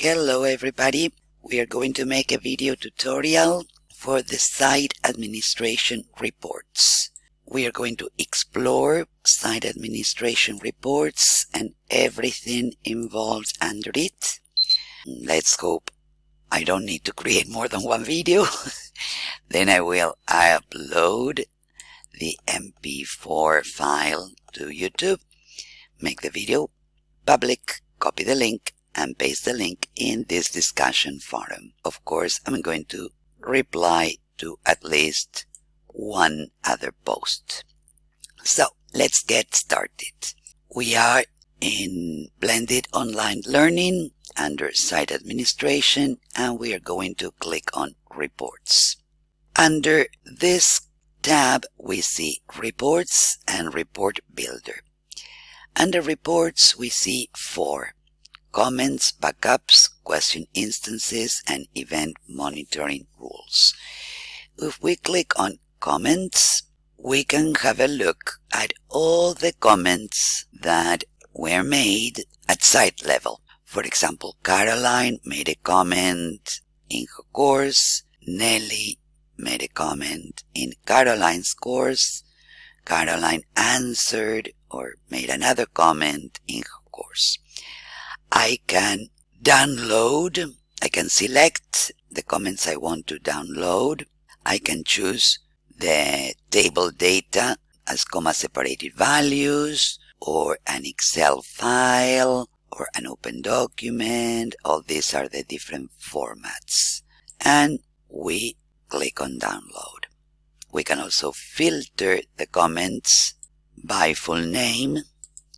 Hello everybody, we are going to make a video tutorial for the site administration reports. We are going to explore site administration reports and everything involved under it. Let's hope I don't need to create more than one video. Then I will upload the MP4 file to YouTube, make the video public, copy the link, and paste the link in this discussion forum. Of course, I'm going to reply to at least one other post. So, let's get started. We are in Blended Online Learning under Site Administration, and we are going to click on Reports. Under this tab, we see Reports and Report Builder. Under Reports, we see 4. Comments, backups, question instances, and event monitoring rules. If we click on comments, we can have a look at all the comments that were made at site level. For example, Caroline made a comment in her course, Nelly made a comment in Caroline's course, Caroline answered or made another comment in her course. I can download, I can select the comments I want to download. I can choose the table data as comma-separated values, or an Excel file, or an open document. All these are the different formats. And we click on download. We can also filter the comments by full name.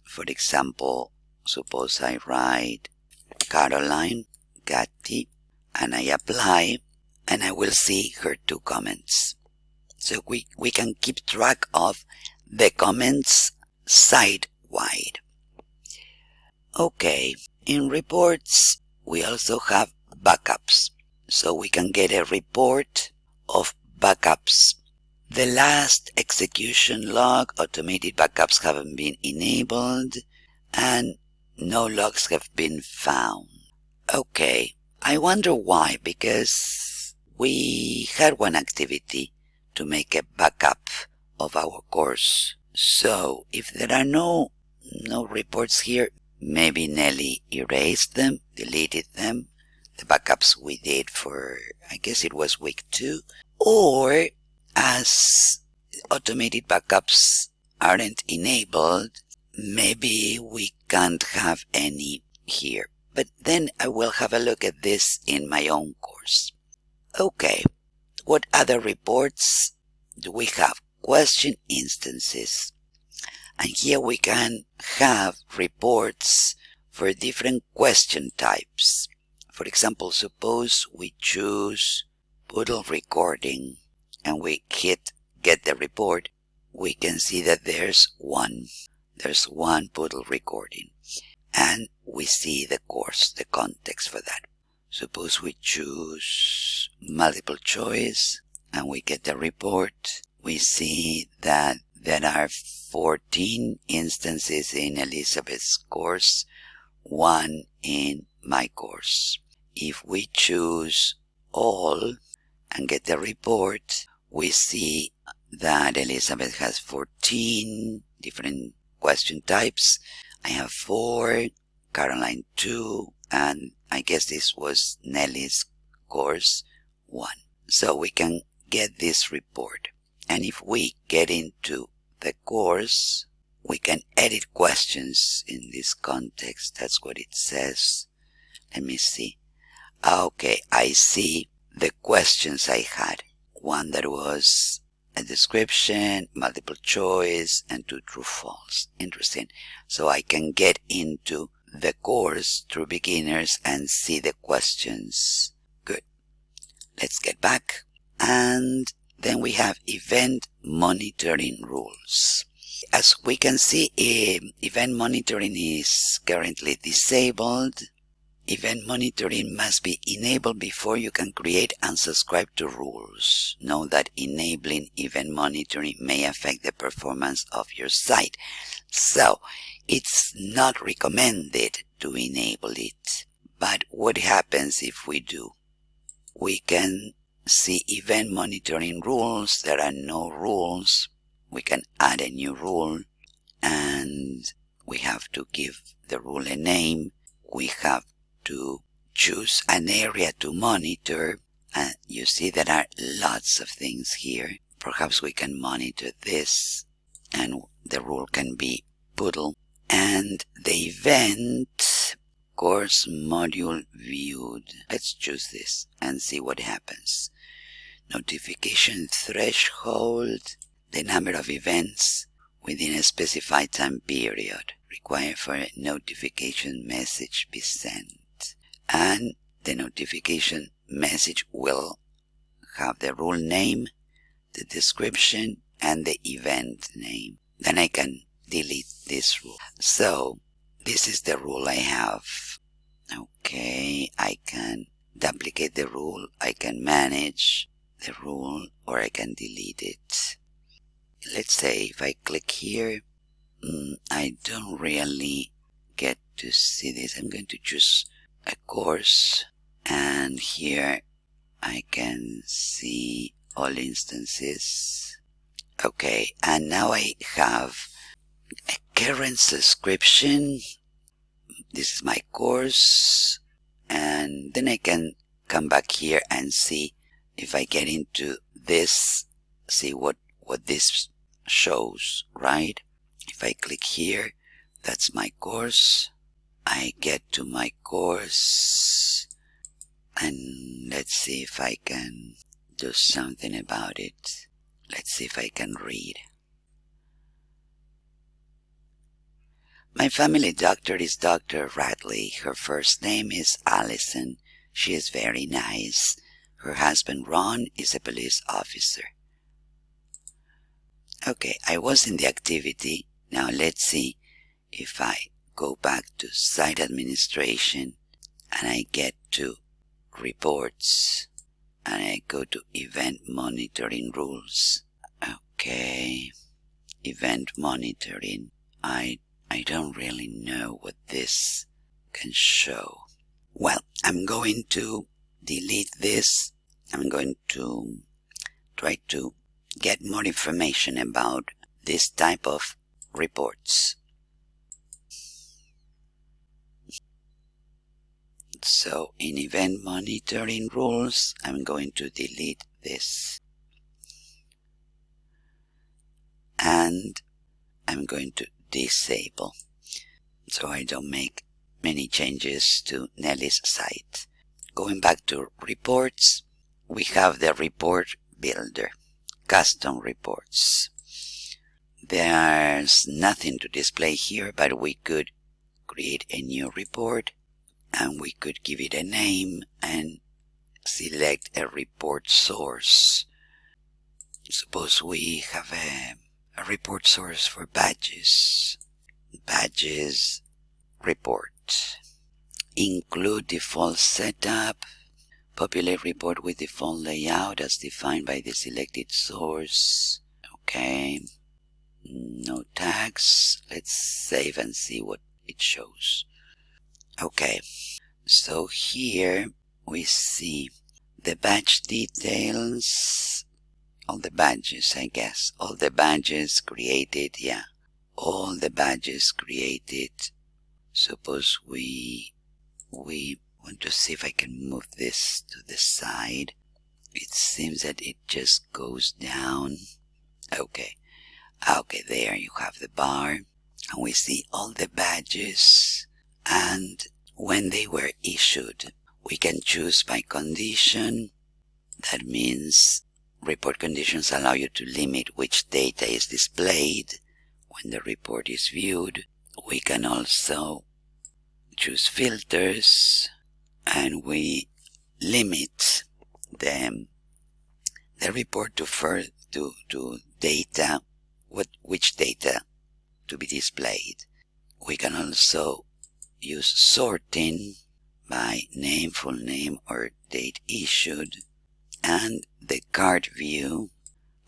For example, suppose I write Caroline Gatti and I apply, and I will see her 2 comments. So we can keep track of the comments site-wide. Okay, in reports we also have backups. So we can get a report of backups. The last execution log, automated backups haven't been enabled, and no logs have been found. Okay, I wonder why, because we had one activity to make a backup of our course. So if there are no reports here, maybe Nelly erased them, deleted them, the backups we did for, I guess it was week 2, or as automated backups aren't enabled, maybe we can't have any here. But then I will have a look at this in my own course. Okay, what other reports do we have? Question instances. And here we can have reports for different question types. For example, suppose we choose Poodle recording and we hit get the report. We can see that there's one Poodle recording, and we see the course, the context for that. Suppose we choose multiple choice and we get the report. We see that there are 14 instances in Elizabeth's course, 1 in my course. If we choose all and get the report, we see that Elizabeth has 14 different question types. I have 4, Caroline 2, and I guess this was Nelly's course 1. So we can get this report. And if we get into the course, we can edit questions in this context. That's what it says. Let me see. Okay, I see the questions I had. One that was a description, multiple choice, and 2 true-false. Interesting. So I can get into the course through beginners and see the questions. Good. Let's get back. And then we have event monitoring rules. As we can see, event monitoring is currently disabled. Event monitoring must be enabled before you can create and subscribe to rules. Know that enabling event monitoring may affect the performance of your site. So, it's not recommended to enable it. But what happens if we do? We can see event monitoring rules. There are no rules. We can add a new rule, and we have to give the rule a name. We have to choose an area to monitor, and you see there are lots of things here. Perhaps we can monitor this, and the rule can be poodle. And the event course module viewed. Let's choose this and see what happens. Notification threshold, the number of events within a specified time period required for a notification message be sent. And the notification message will have the rule name, the description, and the event name. Then I can delete this rule. So this is the rule I have. Okay, I can duplicate the rule, I can manage the rule, or I can delete it. Let's say if I click here, I don't really get to see this. I'm going to choose a course, and here I can see all instances. Okay, and now I have a current subscription. This is my course, and then I can come back here and see if I get into this, see what this shows, right? If I click here, that's my course. I get to my course, and let's see if I can do something about it. Let's see if I can read. My family doctor is Dr. Radley. Her first name is Allison. She is very nice. Her husband Ron is a police officer. Okay, I was in the activity. Now let's see if I go back to site administration and I get to reports and I go to event monitoring rules. Okay, event monitoring. I don't really know what this can show. Well, I'm going to delete this. I'm going to try to get more information about this type of reports. So in event monitoring rules, I'm going to delete this. And I'm going to disable, so I don't make many changes to Nelly's site. Going back to reports, we have the report builder, custom reports. There's nothing to display here, but we could create a new report and we could give it a name and select a report source. Suppose we have a report source for badges. Badges report. Include default setup. Populate report with default layout as defined by the selected source. Okay. No tags. Let's save and see what it shows. Okay. So here we see the badge details. All the badges, I guess. All the badges created, yeah. All the badges created. Suppose we want to see if I can move this to the side. It seems that it just goes down. Okay. Okay, there you have the bar. And we see all the badges. And when they were issued, we can choose by condition. That means report conditions allow you to limit which data is displayed when the report is viewed. We can also choose filters, and we limit the report to data, which data to be displayed. We can also use sorting by name, full name, or date issued. And the card view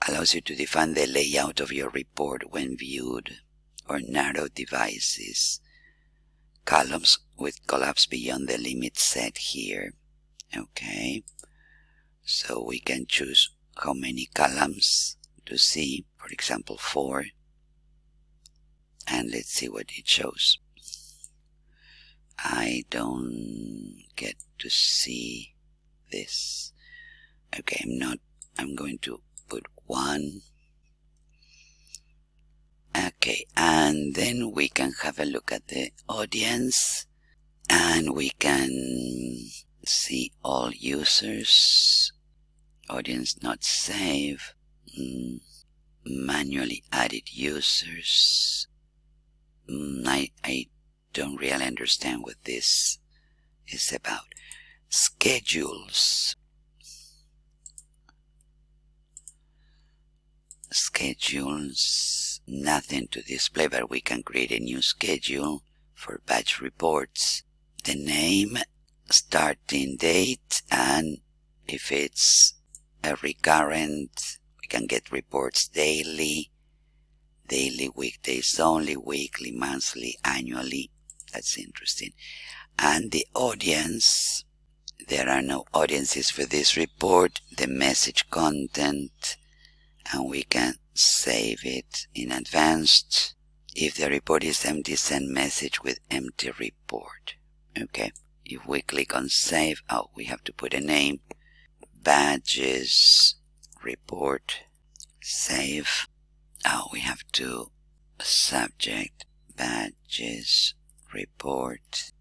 allows you to define the layout of your report when viewed or narrow devices. columns with collapse beyond the limit set here. Okay, so we can choose how many columns to see, for example 4, and let's see what it shows. I don't get to see this. Okay, I'm going to put 1. Okay, and then we can have a look at the audience, and we can see all users, audience not saved, manually added users. I don't really understand what this is about. Schedules. Schedules, nothing to display, but we can create a new schedule for batch reports. The name, starting date, and if it's a recurrent, we can get reports daily, weekdays only, weekly, monthly, annually. That's interesting. And the audience, there are no audiences for this report. The message content, and we can save it in advanced. If the report is empty, send message with empty report. Okay, if we click on save, we have to put a name, badges report, save. We have to subject badges report.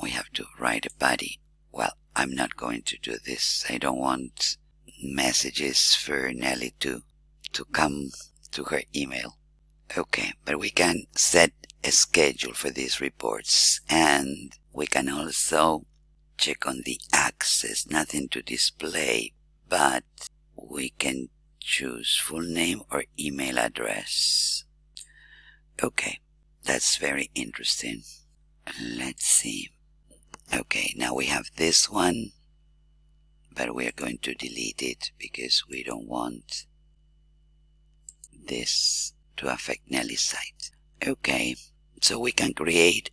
We have to write a body. Well, I'm not going to do this. I don't want messages for Nelly to come to her email. Okay, but we can set a schedule for these reports, and we can also check on the access, nothing to display, but we can choose full name or email address. Okay, that's very interesting. Let's see. Okay, now we have this one, but we are going to delete it because we don't want this to affect Nelly's site. Okay, so we can create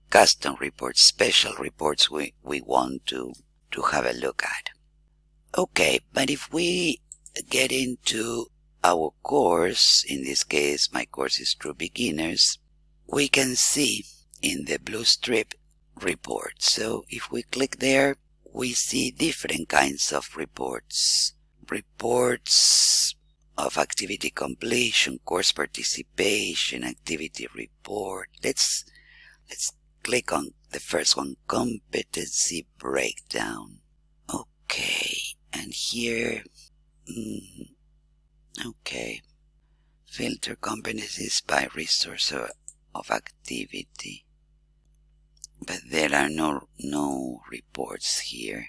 custom reports, special reports we want to have a look at. Okay, but if we get into our course, in this case my course is True Beginners, we can see in the blue strip report. So if we click there, we see different kinds of reports. Reports of activity completion, course participation, activity report. Let's click on the first one, competency breakdown. Okay, and here, okay, filter competencies by resource of activity. But there are no reports here.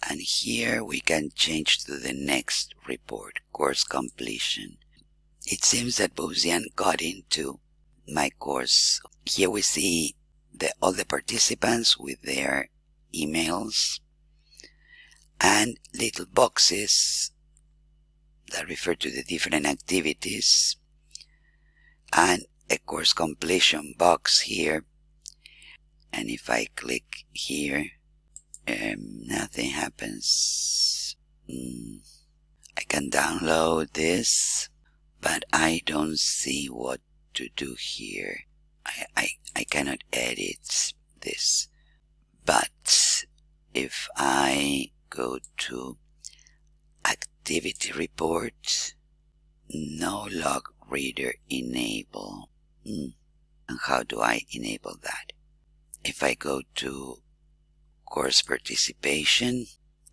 And here we can change to the next report, course completion. It seems that Bouzian got into my course. Here we see all the participants with their emails and little boxes that refer to the different activities, and a course completion box here. And if I click here, nothing happens. I can download this, but I don't see what to do here. I cannot edit this. But if I go to activity report, no log reader enable. And how do I enable that? If I go to course participation,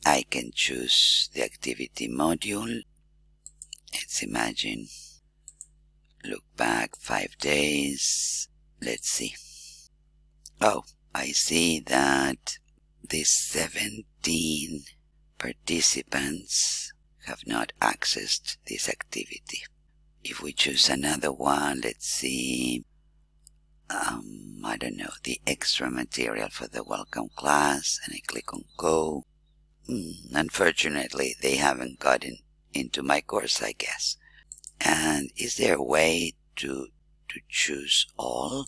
I can choose the activity module. Let's imagine, look back 5 days. Let's see. Oh, I see that these 17 participants have not accessed this activity. If we choose another one, let's see, I don't know, the extra material for the welcome class, and I click on go. Unfortunately, they haven't gotten into my course, I guess. And is there a way to choose all?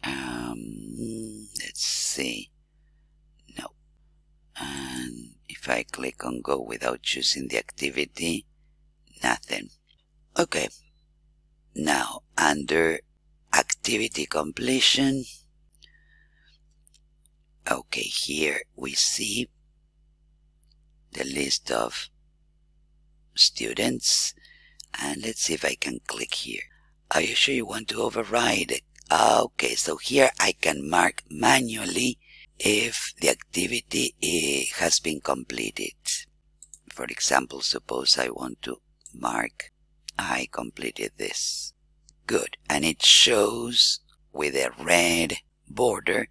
Let's see. No. And if I click on go without choosing the activity, nothing. Okay. Now, under activity completion, okay, here we see the list of students, and let's see if I can click here. Are you sure you want to override it? Okay, so here I can mark manually if the activity has been completed. For example, suppose I want to mark I completed this. Good. And it shows with a red border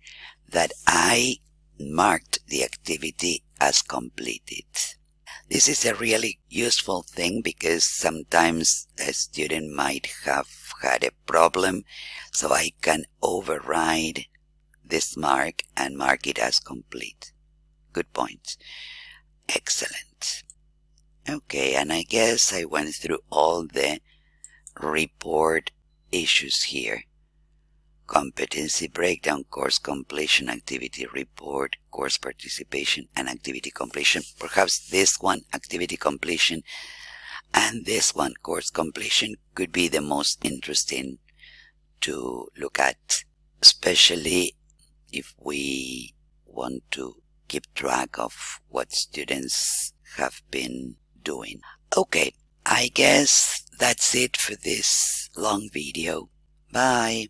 that I marked the activity as completed. This is a really useful thing because sometimes a student might have had a problem, so I can override this mark and mark it as complete. Good point. Excellent. Okay, and I guess I went through all the report issues here. Competency breakdown, course completion, activity report, course participation, and activity completion. Perhaps this one, activity completion, and this one, course completion, could be the most interesting to look at, especially if we want to keep track of what students have been doing. Okay, I guess that's it for this long video. Bye.